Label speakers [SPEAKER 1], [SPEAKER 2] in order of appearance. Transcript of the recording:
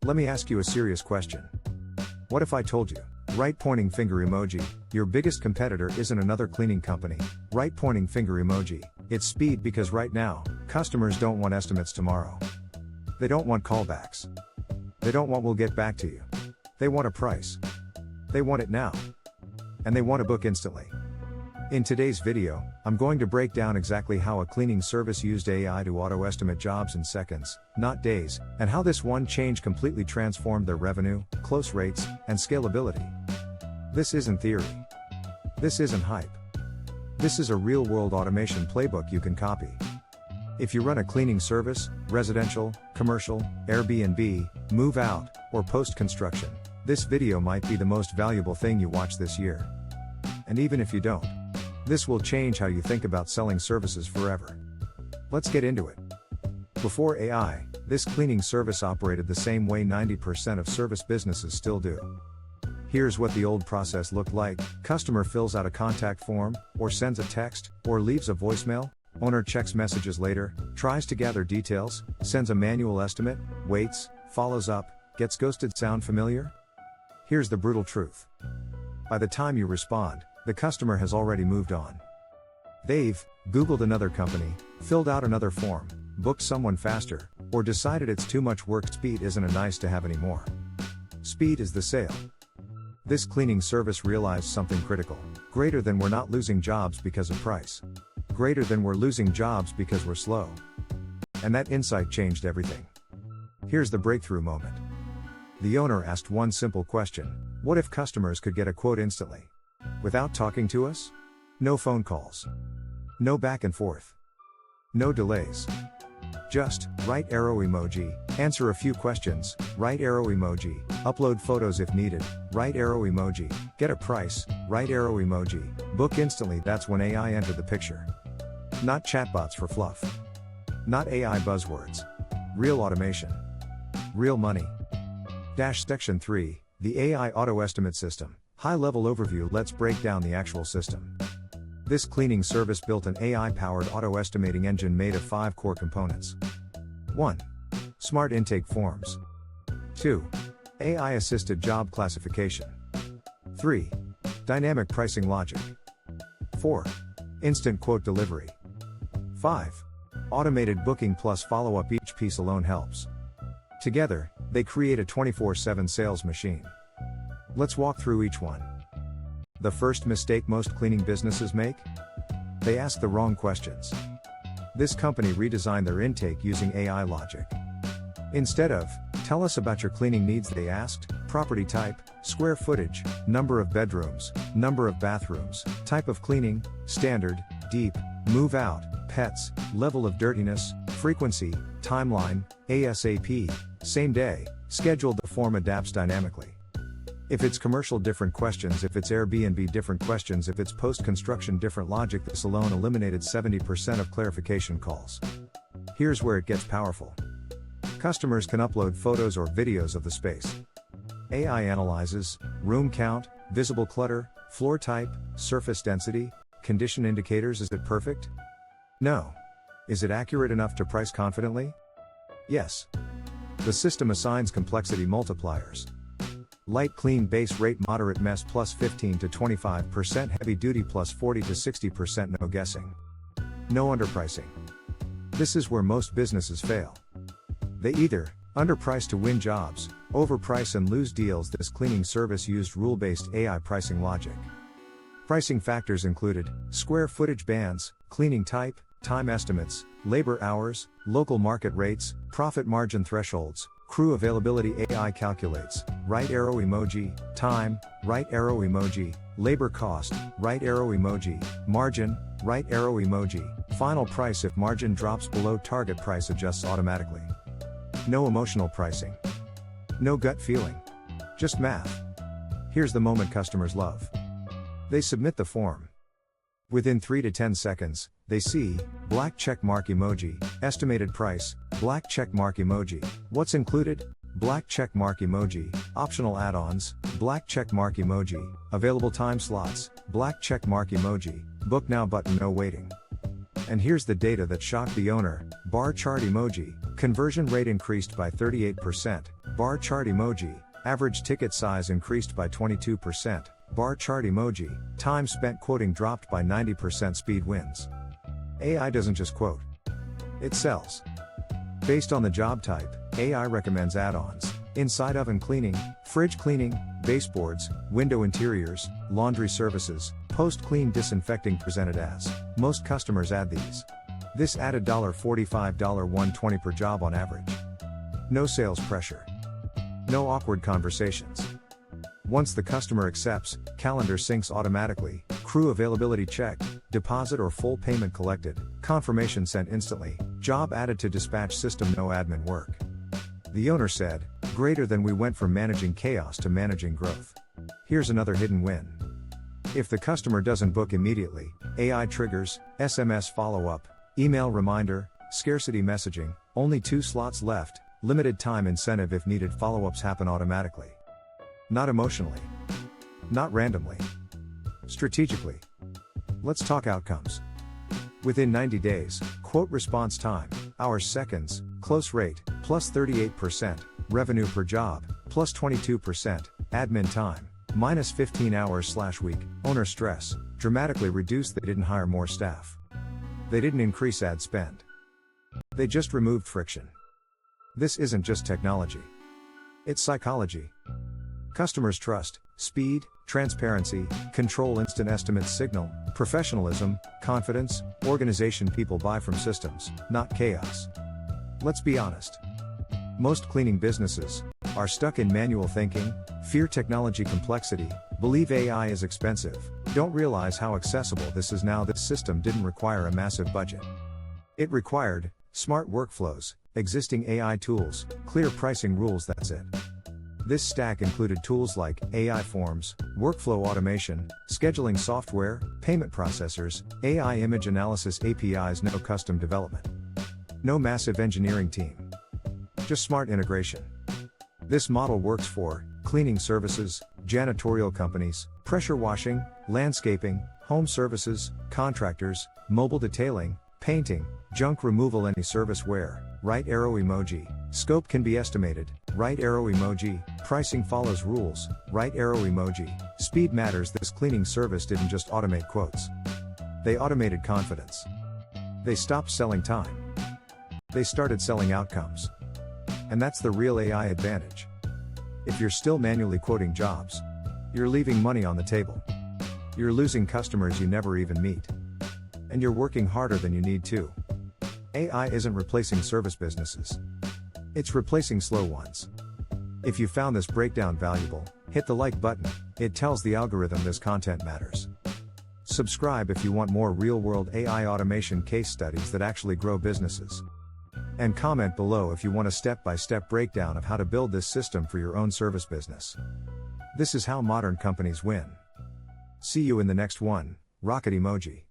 [SPEAKER 1] Let me ask you a serious question. What if I told you, right pointing finger emoji, your biggest competitor isn't another cleaning company, right pointing finger emoji, it's speed, because right now, customers don't want estimates tomorrow. They don't want callbacks. They don't want "we'll get back to you." They want a price. They want it now. And they want to book instantly. In today's video, I'm going to break down exactly how a cleaning service used AI to auto-estimate jobs in seconds, not days, and how this one change completely transformed their revenue, close rates, and scalability. This isn't theory. This isn't hype. This is a real-world automation playbook you can copy. If you run a cleaning service, residential, commercial, Airbnb, move out, or post-construction, this video might be the most valuable thing you watch this year. And even if you don't, this will change how you think about selling services forever. Let's get into it. Before AI, this cleaning service operated the same way 90% of service businesses still do. Here's what the old process looked like: customer fills out a contact form, or sends a text, or leaves a voicemail. Owner checks messages later, tries to gather details, sends a manual estimate, waits, follows up, gets ghosted. Sound familiar? Here's the brutal truth. By the time you respond, the customer has already moved on. They've Googled another company, filled out another form, booked someone faster, or decided it's too much work. Speed isn't a nice to have anymore. Speed is the sale. This cleaning service realized something critical. Greater than we're not losing jobs because of price. Greater than we're losing jobs because we're slow. And that insight changed everything. Here's the breakthrough moment. The owner asked one simple question: what if customers could get a quote instantly? Without talking to us? No phone calls. No back and forth. No delays. Just, right arrow emoji, answer a few questions, right arrow emoji, upload photos if needed, right arrow emoji, get a price, right arrow emoji, book instantly. That's when AI entered the picture. Not chatbots for fluff. Not AI buzzwords. Real automation. Real money. Section 3, the AI Auto Estimate System. High-level overview. Let's break down the actual system. This cleaning service built an AI-powered auto-estimating engine made of 5 core components. 1. Smart intake forms. 2. AI-assisted job classification. 3. Dynamic pricing logic. 4. Instant quote delivery. 5. Automated booking plus follow-up. Each piece alone helps. Together, they create a 24/7 sales machine. Let's walk through each one. The first mistake most cleaning businesses make? They ask the wrong questions. This company redesigned their intake using AI logic. Instead of, "Tell us about your cleaning needs," they asked, property type, square footage, number of bedrooms, number of bathrooms, type of cleaning, standard, deep, move out, pets, level of dirtiness, frequency, timeline, ASAP, same day, scheduled. The form adapts dynamically. If it's commercial, different questions. If it's Airbnb, different questions. If it's post-construction, different logic. This alone eliminated 70% of clarification calls. Here's where it gets powerful. Customers can upload photos or videos of the space. AI analyzes room count, visible clutter, floor type, surface density, condition indicators. Is it perfect? No. Is it accurate enough to price confidently? Yes. The system assigns complexity multipliers. Light clean base rate, moderate mess plus 15 to 25%, heavy duty plus 40 to 60%. No guessing. No underpricing. This is where most businesses fail. They either underprice to win jobs, overprice and lose deals. This cleaning service used rule-based AI pricing logic. Pricing factors included square footage bands, cleaning type, time estimates, labor hours, local market rates, profit margin thresholds, crew availability. AI calculates right arrow emoji, time, right arrow emoji, labor cost, right arrow emoji, margin, right arrow emoji, final price. If margin drops below target, price adjusts automatically. No emotional pricing. No gut feeling. Just math. Here's the moment customers love. They submit the form. Within 3 to 10 seconds, they see black check mark emoji, estimated price, black check mark emoji, what's included, black check mark emoji, optional add-ons, black check mark emoji, available time slots, black check mark emoji, book now button, no waiting. And here's the data that shocked the owner: bar chart emoji, conversion rate increased by 38%, Bar chart emoji, average ticket size increased by 22%. Bar chart emoji, time spent quoting dropped by 90%. Speed wins. AI doesn't just quote, it sells. Based on the job type, AI recommends add-ons: inside oven cleaning, fridge cleaning, baseboards, window interiors, laundry services, post-clean disinfecting. Presented as, most customers add these. This added $45, $120 per job on average. No sales pressure. No awkward conversations. Once the customer accepts, calendar syncs automatically, crew availability checked, deposit or full payment collected, confirmation sent instantly, job added to dispatch system. No admin work. The owner said, greater than we went from managing chaos to managing growth. Here's another hidden win. If the customer doesn't book immediately, AI triggers, SMS follow-up, email reminder, scarcity messaging, only 2 slots left, limited time incentive if needed. Follow-ups happen automatically. Not emotionally. Not randomly. Strategically. Let's talk outcomes. Within 90 days, quote response time, hours seconds, close rate, plus 38%, revenue per job, plus 22%, admin time, minus 15 hours/week, owner stress, dramatically reduced. They didn't hire more staff. They didn't increase ad spend. They just removed friction. This isn't just technology. It's psychology. Customers trust speed, transparency, control. Instant estimates signal professionalism, confidence, organization. People buy from systems, not chaos. Let's be honest. Most cleaning businesses are stuck in manual thinking, fear technology complexity, believe AI is expensive, don't realize how accessible this is now. This system didn't require a massive budget. It required smart workflows, existing AI tools, clear pricing rules. That's it. This stack included tools like AI forms, workflow automation, scheduling software, payment processors, AI image analysis APIs. No custom development. No massive engineering team. Just smart integration. This model works for cleaning services, janitorial companies, pressure washing, landscaping, home services, contractors, mobile detailing, painting, junk removal. Any service where, right arrow emoji, scope can be estimated, right arrow emoji, pricing follows rules, right arrow emoji, speed matters. This cleaning service didn't just automate quotes. They automated confidence. They stopped selling time. They started selling outcomes. And that's the real AI advantage. If you're still manually quoting jobs, you're leaving money on the table. You're losing customers you never even meet. And you're working harder than you need to. AI isn't replacing service businesses. It's replacing slow ones. If you found this breakdown valuable, hit the like button. It tells the algorithm this content matters. Subscribe if you want more real-world AI automation case studies that actually grow businesses. And comment below if you want a step-by-step breakdown of how to build this system for your own service business. This is how modern companies win. See you in the next one. Rocket emoji.